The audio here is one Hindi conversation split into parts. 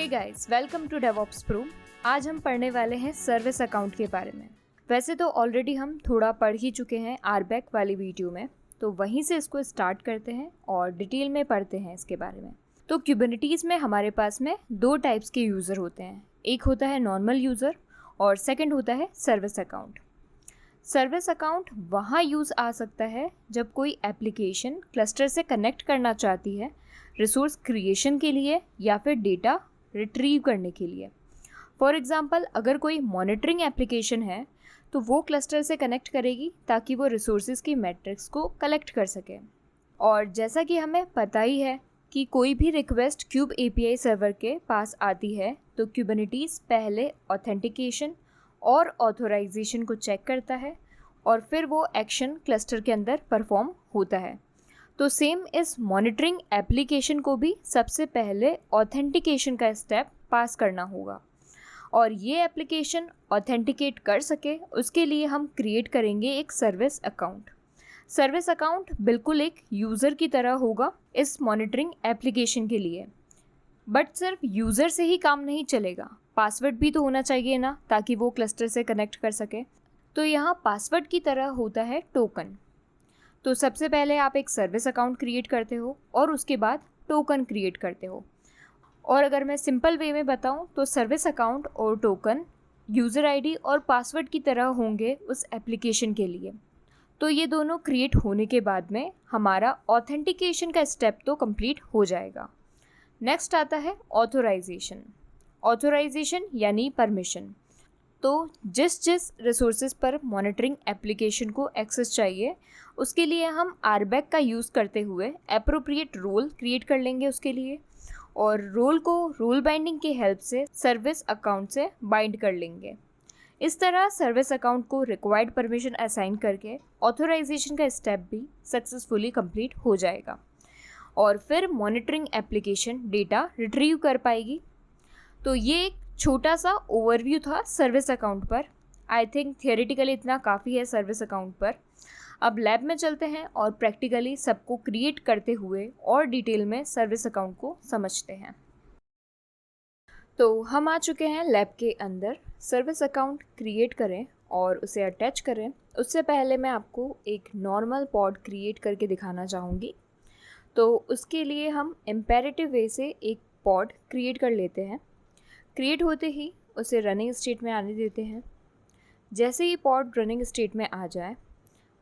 Guys, welcome to DevOps pro. आज हम पढ़ने वाले हैं सर्विस अकाउंट के बारे में। वैसे तो ऑलरेडी हम थोड़ा पढ़ ही चुके हैं आरबैक वाली वीडियो में, तो वहीं से इसको स्टार्ट करते हैं और डिटेल में पढ़ते हैं इसके बारे में। तो क्यूबरनेटीज़ में हमारे पास में दो टाइप्स के यूज़र होते हैं। एक होता है नॉर्मल यूज़र और सेकेंड होता है सर्विस अकाउंट। सर्विस अकाउंट वहाँ यूज़ आ सकता है जब कोई एप्लीकेशन क्लस्टर से कनेक्ट करना चाहती है रिसोर्स क्रिएशन के लिए या फिर डेटा रिट्रीव करने के लिए। फॉर एग्ज़ाम्पल, अगर कोई मॉनिटरिंग एप्लीकेशन है तो वो क्लस्टर से कनेक्ट करेगी ताकि वो रिसोर्सेज की मैट्रिक्स को कलेक्ट कर सके। और जैसा कि हमें पता ही है कि कोई भी रिक्वेस्ट क्यूब एपीआई सर्वर के पास आती है तो क्यूबरनेटीज़ पहले ऑथेंटिकेशन और ऑथोराइजेशन को चेक करता है और फिर वो एक्शन क्लस्टर के अंदर परफॉर्म होता है। तो सेम इस मॉनिटरिंग एप्लीकेशन को भी सबसे पहले ऑथेंटिकेशन का स्टेप पास करना होगा और ये एप्लीकेशन ऑथेंटिकेट कर सके उसके लिए हम क्रिएट करेंगे एक सर्विस अकाउंट। सर्विस अकाउंट बिल्कुल एक यूज़र की तरह होगा इस मॉनिटरिंग एप्लीकेशन के लिए। बट सिर्फ यूज़र से ही काम नहीं चलेगा, पासवर्ड भी तो होना चाहिए ना, ताकि वो क्लस्टर से कनेक्ट कर सके। तो यहाँ पासवर्ड की तरह होता है टोकन। तो सबसे पहले आप एक सर्विस अकाउंट क्रिएट करते हो और उसके बाद टोकन क्रिएट करते हो। और अगर मैं सिंपल वे में बताऊं तो सर्विस अकाउंट और टोकन यूज़र आईडी और पासवर्ड की तरह होंगे उस एप्लीकेशन के लिए। तो ये दोनों क्रिएट होने के बाद में हमारा ऑथेंटिकेशन का स्टेप तो कंप्लीट हो जाएगा। नेक्स्ट आता है ऑथोराइजेशन। ऑथोराइजेशन यानी परमिशन। तो जिस रिसोर्सेज पर मॉनिटरिंग एप्लीकेशन को एक्सेस चाहिए उसके लिए हम आरबैक का यूज़ करते हुए एप्रोप्रिएट रोल क्रिएट कर लेंगे उसके लिए, और रोल को रोल बाइंडिंग की हेल्प से सर्विस अकाउंट से बाइंड कर लेंगे। इस तरह सर्विस अकाउंट को रिक्वायर्ड परमिशन असाइन करके ऑथोराइजेशन का स्टेप भी सक्सेसफुली कंप्लीट हो जाएगा और फिर मॉनिटरिंग एप्लीकेशन डेटा रिट्रीव कर पाएगी। तो ये एक छोटा सा ओवरव्यू था सर्विस अकाउंट पर। आई थिंक थियोरेटिकली इतना काफ़ी है सर्विस अकाउंट पर। अब लैब में चलते हैं और प्रैक्टिकली सबको क्रिएट करते हुए और डिटेल में सर्विस अकाउंट को समझते हैं। तो हम आ चुके हैं लैब के अंदर। सर्विस अकाउंट क्रिएट करें और उसे अटैच करें। उससे पहले मैं आपको एक नॉर्मल पॉड क्रिएट करके दिखाना चाहूँगी। तो उसके लिए हम इम्पेरेटिव वे से एक पॉड क्रिएट कर लेते हैं। क्रिएट होते ही उसे रनिंग स्टेट में आने देते हैं। जैसे ही पॉड रनिंग स्टेट में आ जाए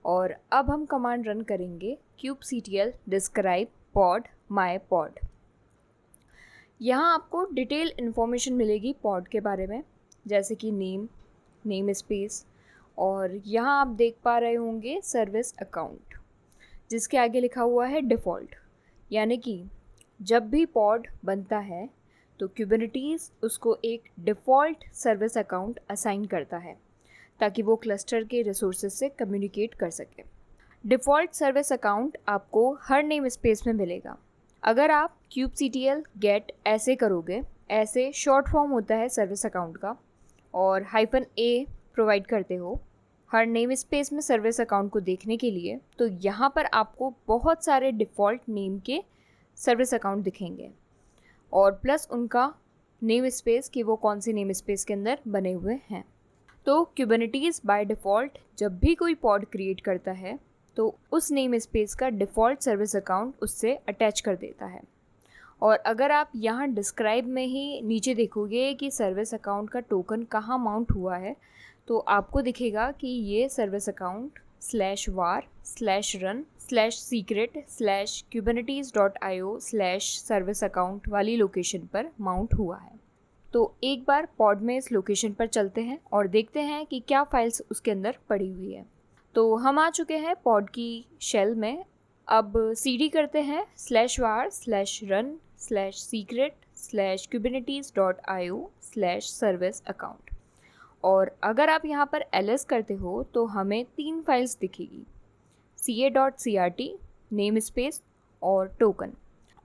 और अब हम कमांड रन करेंगे kubectl डिस्क्राइब पॉड माई पॉड। यहाँ आपको डिटेल इन्फॉर्मेशन मिलेगी पॉड के बारे में, जैसे कि नेम स्पेस, और यहाँ आप देख पा रहे होंगे सर्विस अकाउंट जिसके आगे लिखा हुआ है डिफ़ॉल्ट। यानी कि जब भी पॉड बनता है तो क्यूबरनेटीज़ उसको एक डिफ़ॉल्ट सर्विस अकाउंट असाइन करता है ताकि वो क्लस्टर के रिसोर्सेज से कम्युनिकेट कर सके। डिफ़ॉल्ट सर्विस अकाउंट आपको हर नेम स्पेस में मिलेगा। अगर आप kubectl get ऐसे करोगे, ऐसे शॉर्ट फॉर्म होता है सर्विस अकाउंट का, और -a प्रोवाइड करते हो हर नेम स्पेस में सर्विस अकाउंट को देखने के लिए, तो यहाँ पर आपको बहुत सारे डिफ़ॉल्ट नेम के सर्विस अकाउंट दिखेंगे और प्लस उनका नेम स्पेस कि वो कौन सी नेम स्पेस के अंदर बने हुए हैं। तो क्यूबरनेटीज़ बाय डिफ़ॉल्ट जब भी कोई पॉड क्रिएट करता है तो उस नेम स्पेस का डिफ़ॉल्ट सर्विस अकाउंट उससे अटैच कर देता है। और अगर आप यहाँ डिस्क्राइब में ही नीचे देखोगे कि सर्विस अकाउंट का टोकन कहाँ माउंट हुआ है, तो आपको दिखेगा कि ये सर्विस अकाउंट /var/run/secret/kubernetes.io/service account वाली लोकेशन पर माउंट हुआ है। तो एक बार पॉड में इस लोकेशन पर चलते हैं और देखते हैं कि क्या फाइल्स उसके अंदर पड़ी हुई है। तो हम आ चुके हैं पॉड की शेल में। अब cd करते हैं /var/run/secret/kubernetes.io/service account, और अगर आप यहाँ पर ls करते हो तो हमें 3 फाइल्स दिखेगी, ca.crt, नेम स्पेस और टोकन।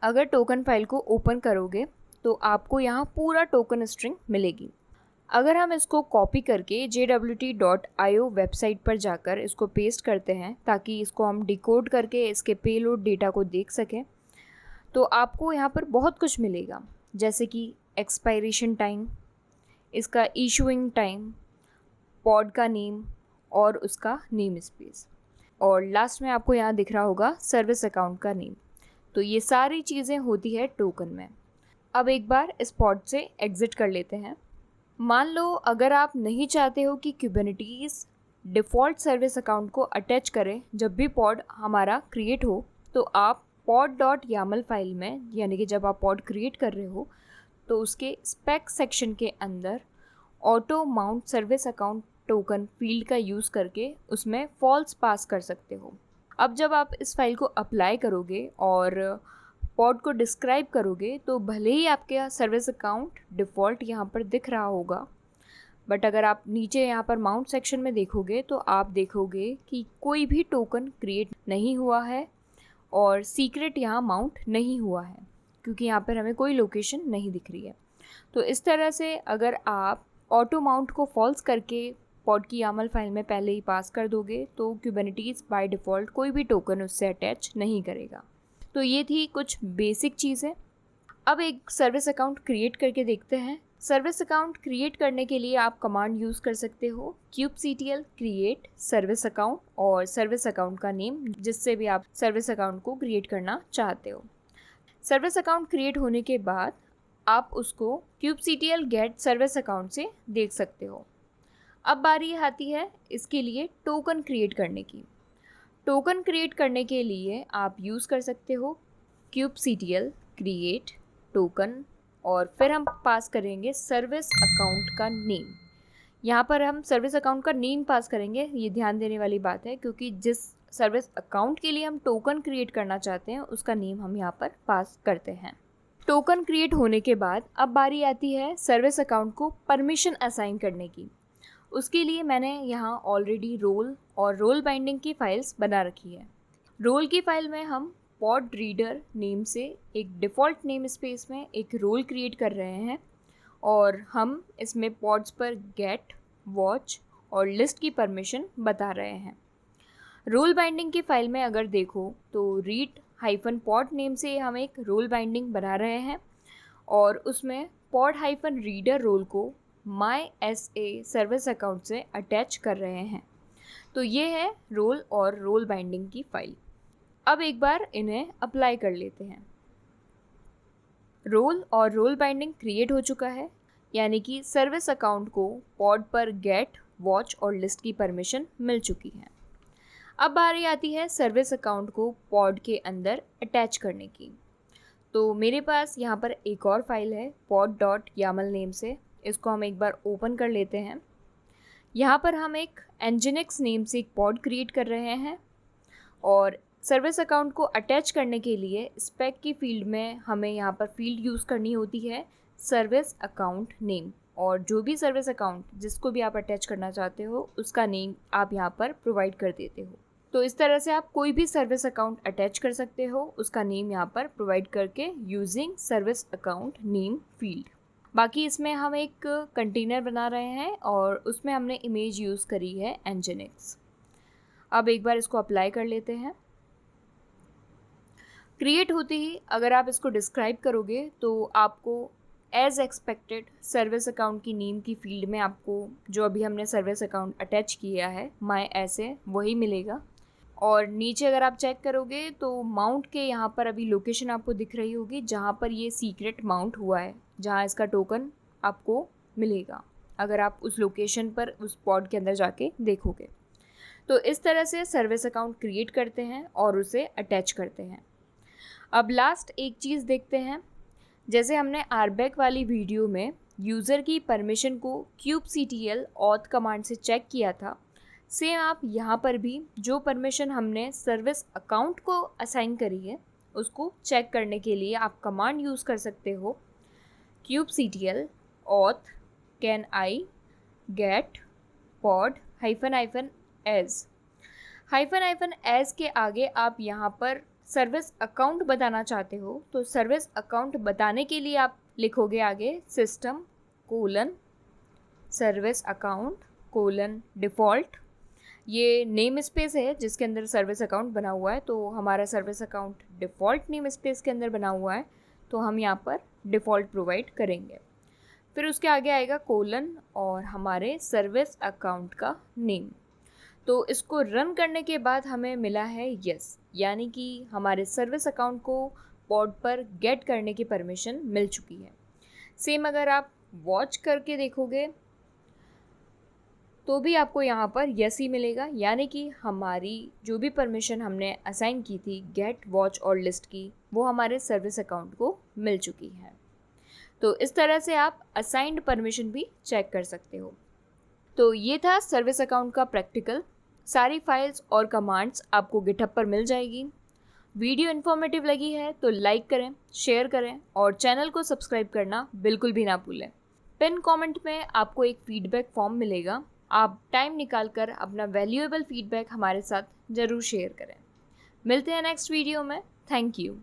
अगर टोकन फाइल को ओपन करोगे तो आपको यहाँ पूरा टोकन स्ट्रिंग मिलेगी। अगर हम इसको कॉपी करके jwt.io वेबसाइट पर जाकर इसको पेस्ट करते हैं ताकि इसको हम डिकोड करके इसके पेलोड डेटा को देख सकें, तो आपको यहाँ पर बहुत कुछ मिलेगा, जैसे कि एक्सपायरेशन टाइम, इसका इशूइंग टाइम, पॉड का नेम और उसका नेम स्पेस, और लास्ट में आपको यहाँ दिख रहा होगा सर्विस अकाउंट का नेम। तो ये सारी चीज़ें होती है टोकन में। अब एक बार इस पॉड से एग्ज़िट कर लेते हैं। मान लो अगर आप नहीं चाहते हो कि कुबरनेटिस डिफ़ॉल्ट सर्विस अकाउंट को अटैच करें जब भी पॉड हमारा क्रिएट हो, तो आप pod.yaml फाइल में, यानी कि जब आप पॉड क्रिएट कर रहे हो तो उसके स्पेक सेक्शन के अंदर auto mount service account token field का यूज़ करके उसमें फॉल्स पास कर सकते हो। अब जब आप इस फाइल को अप्लाई करोगे और पॉड को डिस्क्राइब करोगे तो भले ही आपके सर्विस अकाउंट डिफ़ॉल्ट यहाँ पर दिख रहा होगा, बट अगर आप नीचे यहाँ पर माउंट सेक्शन में देखोगे तो आप देखोगे कि कोई भी टोकन क्रिएट नहीं हुआ है और सीक्रेट यहाँ माउंट नहीं हुआ है, क्योंकि यहाँ पर हमें कोई लोकेशन नहीं दिख रही है। तो इस तरह से अगर आप ऑटो माउंट को फॉल्स करके पॉड की YAML फाइल में पहले ही पास कर दोगे तो कुबरनेटिस बाय डिफ़ॉल्ट कोई भी टोकन उससे अटैच नहीं करेगा। तो ये थी कुछ बेसिक चीज़ें। अब एक सर्विस अकाउंट क्रिएट करके देखते हैं। सर्विस अकाउंट क्रिएट करने के लिए आप कमांड यूज़ कर सकते हो kubectl create सर्विस अकाउंट और सर्विस अकाउंट का नेम, जिससे भी आप सर्विस अकाउंट को क्रिएट करना चाहते हो। सर्विस अकाउंट क्रिएट होने के बाद आप उसको kubectl get सर्विस अकाउंट से देख सकते हो। अब बारी आती है इसके लिए टोकन क्रिएट करने की। टोकन क्रिएट करने के लिए आप यूज़ कर सकते हो kubectl create टोकन और फिर हम पास करेंगे सर्विस अकाउंट का नेम। यहाँ पर हम सर्विस अकाउंट का नेम पास करेंगे, ये ध्यान देने वाली बात है, क्योंकि जिस सर्विस अकाउंट के लिए हम टोकन क्रिएट करना चाहते हैं उसका नेम हम यहाँ पर पास करते हैं। टोकन क्रिएट होने के बाद अब बारी आती है सर्विस अकाउंट को परमिशन असाइन करने की। उसके लिए मैंने यहाँ ऑलरेडी रोल और रोल बाइंडिंग की फाइल्स बना रखी है। रोल की फाइल में हम पॉड रीडर नेम से एक डिफ़ॉल्ट नेम स्पेस में एक रोल क्रिएट कर रहे हैं और हम इसमें पॉड्स पर गेट, वॉच और लिस्ट की परमिशन बता रहे हैं। रोल बाइंडिंग की फाइल में अगर देखो तो read-pod नेम से हम एक रोल बाइंडिंग बना रहे हैं और उसमें pod-reader रोल को MySA सर्विस अकाउंट से अटैच कर रहे हैं। तो ये है रोल और रोल बाइंडिंग की फाइल। अब एक बार इन्हें अप्लाई कर लेते हैं। रोल और रोल बाइंडिंग क्रिएट हो चुका है, यानी कि सर्विस अकाउंट को पॉड पर गेट, वॉच और लिस्ट की परमिशन मिल चुकी है। अब बारी आती है सर्विस अकाउंट को पॉड के अंदर अटैच करने की। तो मेरे पास यहाँ पर एक और फाइल है pod.yaml नेम से, इसको हम एक बार ओपन कर लेते हैं। यहाँ पर हम एक nginx नेम से एक पॉड क्रिएट कर रहे हैं और सर्विस अकाउंट को अटैच करने के लिए स्पेक की फील्ड में हमें यहाँ पर फील्ड यूज़ करनी होती है सर्विस अकाउंट नेम, और जो भी सर्विस अकाउंट जिसको भी आप अटैच करना चाहते हो उसका नेम आप यहाँ पर प्रोवाइड कर देते हो। तो इस तरह से आप कोई भी सर्विस अकाउंट अटैच कर सकते हो, उसका नेम यहाँ पर प्रोवाइड करके using service account name field. बाकी इसमें हम एक कंटेनर बना रहे हैं और उसमें हमने इमेज यूज़ करी है nginx। अब एक बार इसको अप्लाई कर लेते हैं। क्रिएट होते ही अगर आप इसको डिस्क्राइब करोगे तो आपको एज एक्सपेक्टेड सर्विस अकाउंट की नेम की फील्ड में आपको जो अभी हमने सर्विस अकाउंट अटैच किया है MySA वही मिलेगा। और नीचे अगर आप चेक करोगे तो माउंट के यहाँ पर अभी लोकेशन आपको दिख रही होगी जहाँ पर ये सीक्रेट माउंट हुआ है, जहाँ इसका टोकन आपको मिलेगा अगर आप उस लोकेशन पर उस पॉड के अंदर जाके देखोगे। तो इस तरह से सर्विस अकाउंट क्रिएट करते हैं और उसे अटैच करते हैं। अब लास्ट एक चीज़ देखते हैं। जैसे हमने RBAC वाली वीडियो में यूज़र की परमिशन को kubectl auth कमांड से चेक किया था, सेम आप यहाँ पर भी जो परमिशन हमने सर्विस अकाउंट को असाइन करी है उसको चेक करने के लिए आप कमांड यूज़ कर सकते हो kubectl auth can I get pod -as के आगे आप यहाँ पर सर्विस अकाउंट बताना चाहते हो तो सर्विस अकाउंट बताने के लिए आप लिखोगे आगे system: सर्विस अकाउंट : डिफ़ॉल्ट। ये नेम स्पेस है जिसके अंदर सर्विस अकाउंट बना हुआ है, तो हमारा service account default name space के अंदर बना हुआ है, तो हम यहाँ पर डिफ़ॉल्ट प्रोवाइड करेंगे। फिर उसके आगे आएगा कोलन और हमारे सर्विस अकाउंट का नेम। तो इसको रन करने के बाद हमें मिला है यस, यानी कि हमारे सर्विस अकाउंट को पॉड पर गेट करने की परमिशन मिल चुकी है। सेम अगर आप वॉच करके देखोगे तो भी आपको यहाँ पर यस ही मिलेगा, यानी कि हमारी जो भी परमिशन हमने असाइन की थी गेट, वॉच और लिस्ट की, वो हमारे सर्विस अकाउंट को मिल चुकी है। तो इस तरह से आप असाइंड परमिशन भी चेक कर सकते हो। तो ये था सर्विस अकाउंट का प्रैक्टिकल। सारी फाइल्स और कमांड्स आपको गिटहब पर मिल जाएगी। वीडियो इन्फॉर्मेटिव लगी है तो लाइक करें, शेयर करें और चैनल को सब्सक्राइब करना बिल्कुल भी ना भूलें। पिन कमेंट में आपको एक फीडबैक फॉर्म मिलेगा, आप टाइम निकाल कर अपना वैल्यूएबल फीडबैक हमारे साथ ज़रूर शेयर करें। मिलते हैं नेक्स्ट वीडियो में। Thank you.